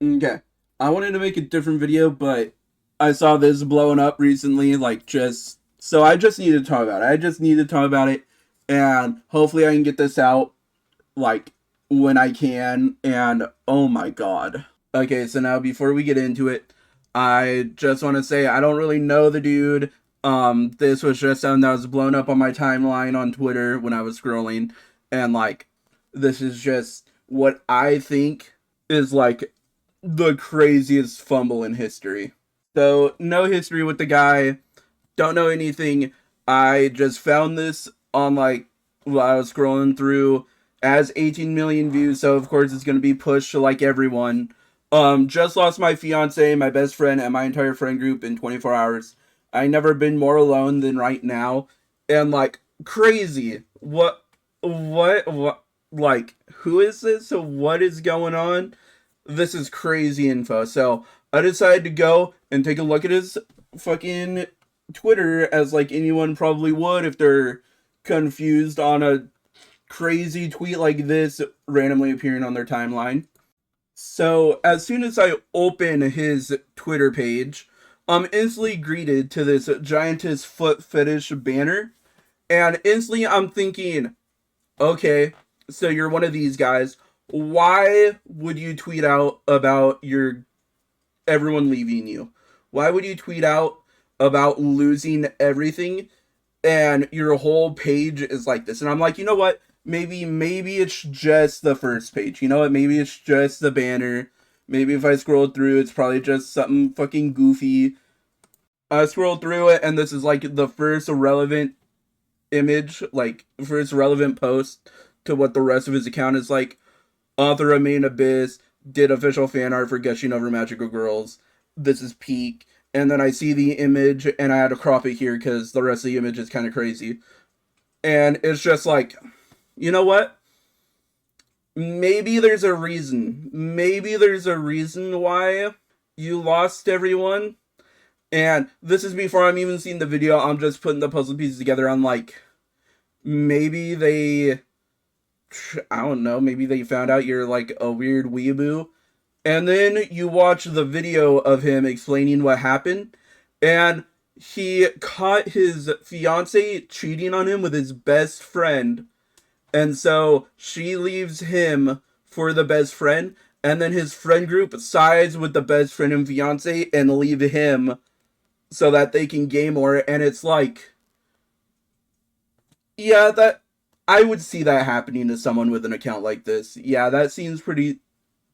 Okay. I wanted to make a different video, but I saw this blowing up recently, so I just need to talk about it. I just need to talk about it, and hopefully I can get this out, like, when I can, and oh my god. Okay, so now before we get into it, I just want to say I don't really know the dude. This was just something that was blown up on my timeline on Twitter when I was scrolling, and, like, this is just what I think is, like, the craziest fumble in history. So, no history with the guy, don't know anything. I just found this on, like, while I was scrolling through, as 18 million views, so of course it's gonna be pushed to, like, everyone. Just lost my fiance, my best friend, and my entire friend group in 24 hours. I never been more alone than right now. And, like, crazy. Like, who is this? What is going on? This is crazy info. So I decided to go and take a look at his fucking Twitter, as like anyone probably would if they're confused on a crazy tweet like this randomly appearing on their timeline. So as soon as I open his Twitter page, I'm instantly greeted to this giantess foot fetish banner, and instantly I'm thinking, okay, so you're one of these guys. Why would you tweet out about your everyone leaving you? Why would you tweet out about losing everything and your whole page is like this? And I'm like, you know what? Maybe it's just the first page. You know what? Maybe it's just the banner. Maybe if I scroll through, it's probably just something fucking goofy. I scroll through it, and this is like the first relevant image, like first relevant post to what the rest of his account is like. Author of Main Abyss did official fan art for Gushing Over Magical Girls. This is peak. And then I see the image, and I had to crop it here because the rest of the image is kind of crazy. And it's just like, you know what? Maybe there's a reason. Maybe there's a reason why you lost everyone. And this is before I'm even seeing the video. I'm just putting the puzzle pieces together. I'm like, maybe I don't know, maybe they found out you're like a weird weeaboo. And then you watch the video of him explaining what happened, and he caught his fiance cheating on him with his best friend. And so she leaves him for the best friend, and then his friend group sides with the best friend and fiance and leave him so that they can gain more. And it's like, yeah, that I would see that happening to someone with an account like this. Yeah, that seems pretty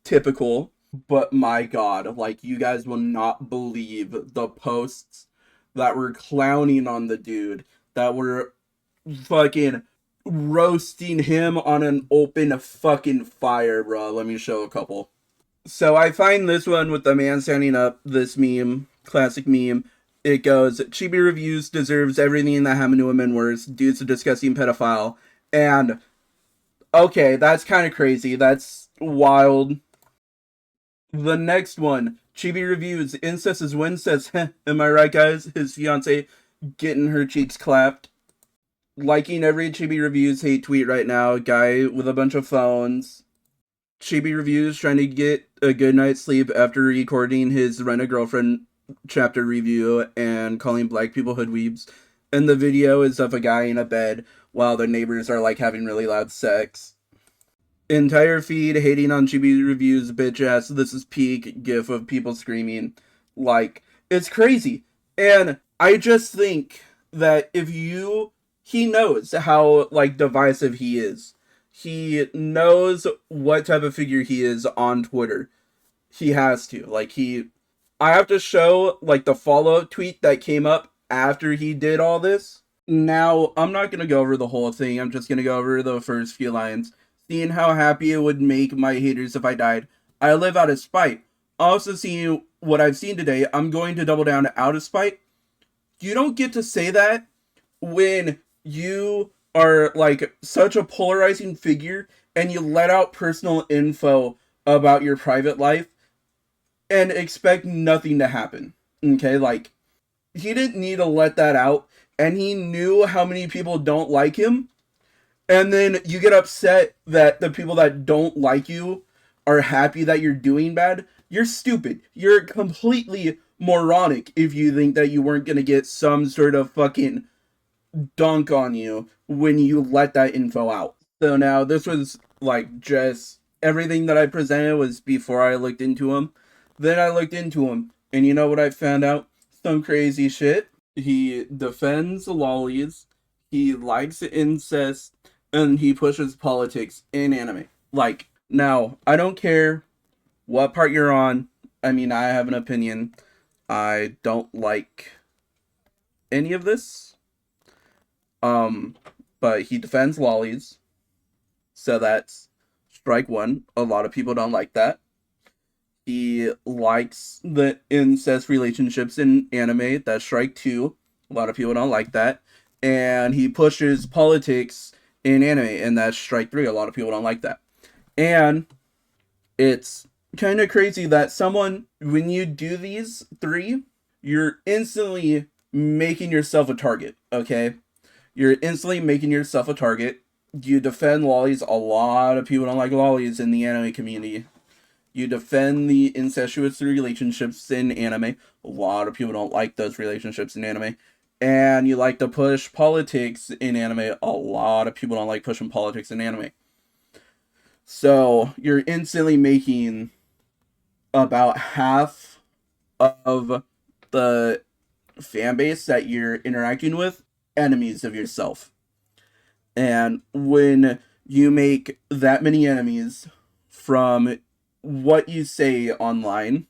typical. But my god, like, you guys will not believe the posts that were clowning on the dude, that were fucking roasting him on an open fucking fire, bro. Let me show a couple. So I find this one with the man standing up, this meme, classic meme. It goes, Chibi Reviews deserves everything that happened to him and worse. Dude's a disgusting pedophile. And, okay, that's kind of crazy. That's wild. The next one, Chibi Reviews, incest is when says, am I right, guys? His fiance getting her cheeks clapped. Liking every Chibi Reviews hate tweet right now. Guy with a bunch of phones. Chibi Reviews trying to get a good night's sleep after recording his Rent a Girlfriend chapter review and calling black people hoodweebs. And the video is of a guy in a bed while the neighbors are like having really loud sex. Entire feed hating on Chibi Reviews, bitch ass. This is peak gif of people screaming. Like, it's crazy. And I just think that he knows how, like, divisive he is. He knows what type of figure he is on Twitter. He has to. I have to show, like, the follow-up tweet that came up after he did all this. Now, I'm not gonna go over the whole thing. I'm just gonna go over the first few lines. Seeing how happy it would make my haters if I died. I live out of spite. Also seeing what I've seen today, I'm going to double down out of spite. You don't get to say that when you are like such a polarizing figure and you let out personal info about your private life and expect nothing to happen. Okay, like, he didn't need to let that out, and he knew how many people don't like him. And then you get upset that the people that don't like you are happy that you're doing bad, you're stupid. You're completely moronic if you think that you weren't gonna get some sort of fucking dunk on you when you let that info out. So now this was like just everything that I presented was before I looked into him. Then I looked into him, and you know what I found out? Some crazy shit. He defends lollies, he likes incest, and he pushes politics in anime. Like, now, I don't care what part you're on. I mean, I have an opinion. I don't like any of this. Um, but he defends lollies, so that's strike one. A lot of people don't like that. He likes the incest relationships in anime. That's strike two. A lot of people don't like that. And he pushes politics in anime, and that's strike three. A lot of people don't like that. And it's kind of crazy that someone, when you do these three, you're instantly making yourself a target, okay? You're instantly making yourself a target. You defend lollies. A lot of people don't like lollies in the anime community. You defend the incestuous relationships in anime. A lot of people don't like those relationships in anime. And you like to push politics in anime. A lot of people don't like pushing politics in anime. So you're instantly making about half of the fan base that you're interacting with enemies of yourself. And when you make that many enemies from what you say online,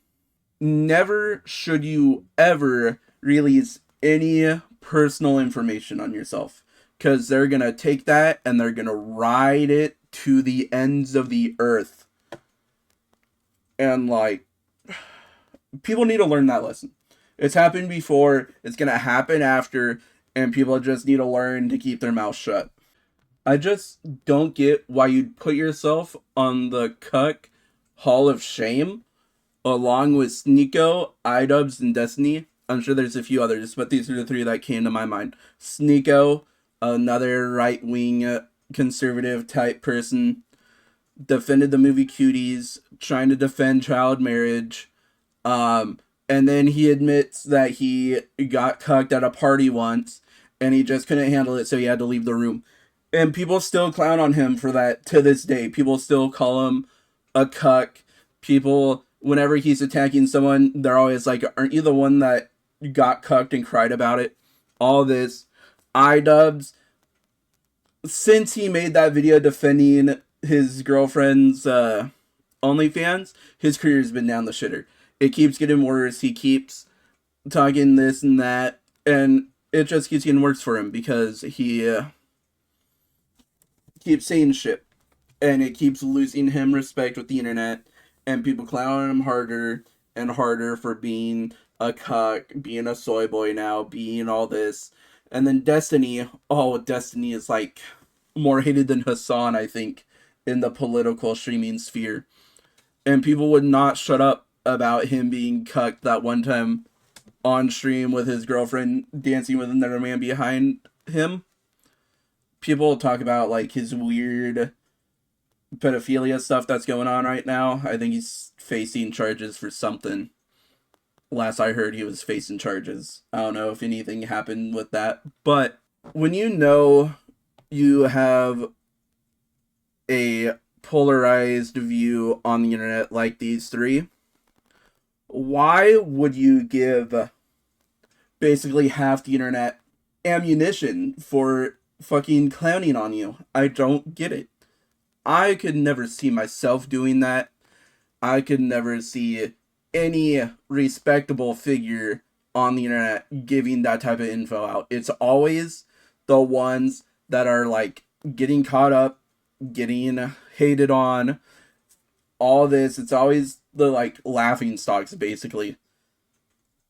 never should you ever release any personal information on yourself, because they're gonna take that and they're gonna ride it to the ends of the earth. And like, people need to learn that lesson. It's happened before, it's gonna happen after, and people just need to learn to keep their mouth shut. I just don't get why you'd put yourself on the cuck Hall of Shame along with Sneeko, iDubbbz, and Destiny. I'm sure there's a few others, but these are the three that came to my mind. Sneeko, another right-wing conservative type person, defended the movie Cuties, trying to defend child marriage. And then he admits that he got cucked at a party once, and he just couldn't handle it, so he had to leave the room. And people still clown on him for that to this day. People still call him a cuck. People, whenever he's attacking someone, they're always like, aren't you the one that got cucked and cried about it? All this. iDubbbz, since he made that video defending his girlfriend's OnlyFans, his career's been down the shitter. It keeps getting worse. He keeps talking this and that, and it just keeps getting worse for him because he keeps saying shit, and it keeps losing him respect with the internet, and people clowning him harder and harder for being a cuck, being a soy boy now, being all this. And then Destiny, oh, Destiny is like more hated than Hassan, I think, in the political streaming sphere. And people would not shut up about him being cucked that one time on stream with his girlfriend dancing with another man behind him. People talk about like his weird pedophilia stuff that's going on right now. I think he's facing charges for something. Last I heard, he was facing charges. I don't know if anything happened with that. But when you know you have a polarized view on the internet like these three, why would you give basically half the internet ammunition for fucking clowning on you? I don't get it. I could never see myself doing that. I could never see any respectable figure on the internet giving that type of info out. It's always the ones that are like getting caught up, getting hated on, all this. It's always the like laughing stocks basically.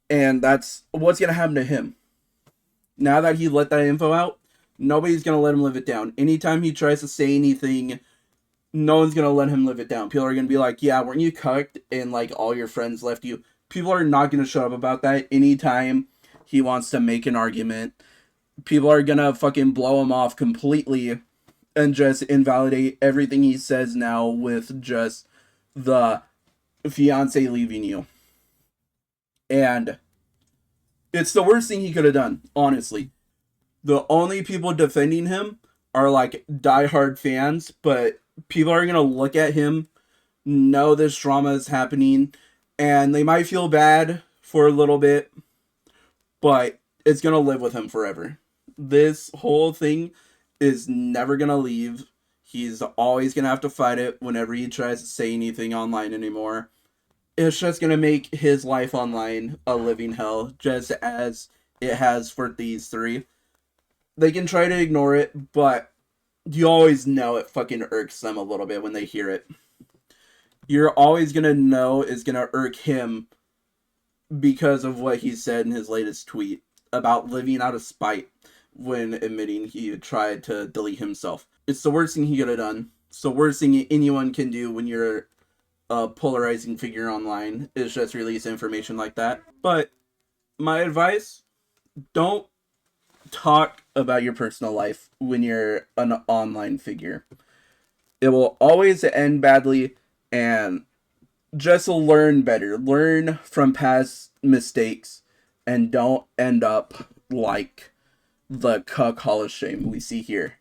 And that's what's gonna happen to him. Now that he let that info out, nobody's gonna let him live it down. Anytime he tries to say anything, no one's gonna let him live it down. People are gonna be like, yeah, weren't you cucked and like all your friends left you? People are not gonna shut up about that. Anytime he wants to make an argument, people are gonna fucking blow him off completely and just invalidate everything he says now with just the fiance leaving you. And it's the worst thing he could have done, honestly. The only people defending him are like diehard fans, but people are gonna look at him, know this drama is happening, and they might feel bad for a little bit, but it's gonna live with him forever. This whole thing is never gonna leave. He's always gonna have to fight it whenever he tries to say anything online anymore. It's just gonna make his life online a living hell, just as it has for these three. They can try to ignore it, but you always know it fucking irks them a little bit when they hear it. You're always gonna know it's gonna irk him because of what he said in his latest tweet about living out of spite when admitting he tried to delete himself. It's the worst thing he could have done. It's the worst thing anyone can do when you're a polarizing figure online, is just release information like that. But my advice, don't talk about your personal life when you're an online figure. It will always end badly, and just learn better. Learn from past mistakes, and don't end up like the cuck hall of shame we see here.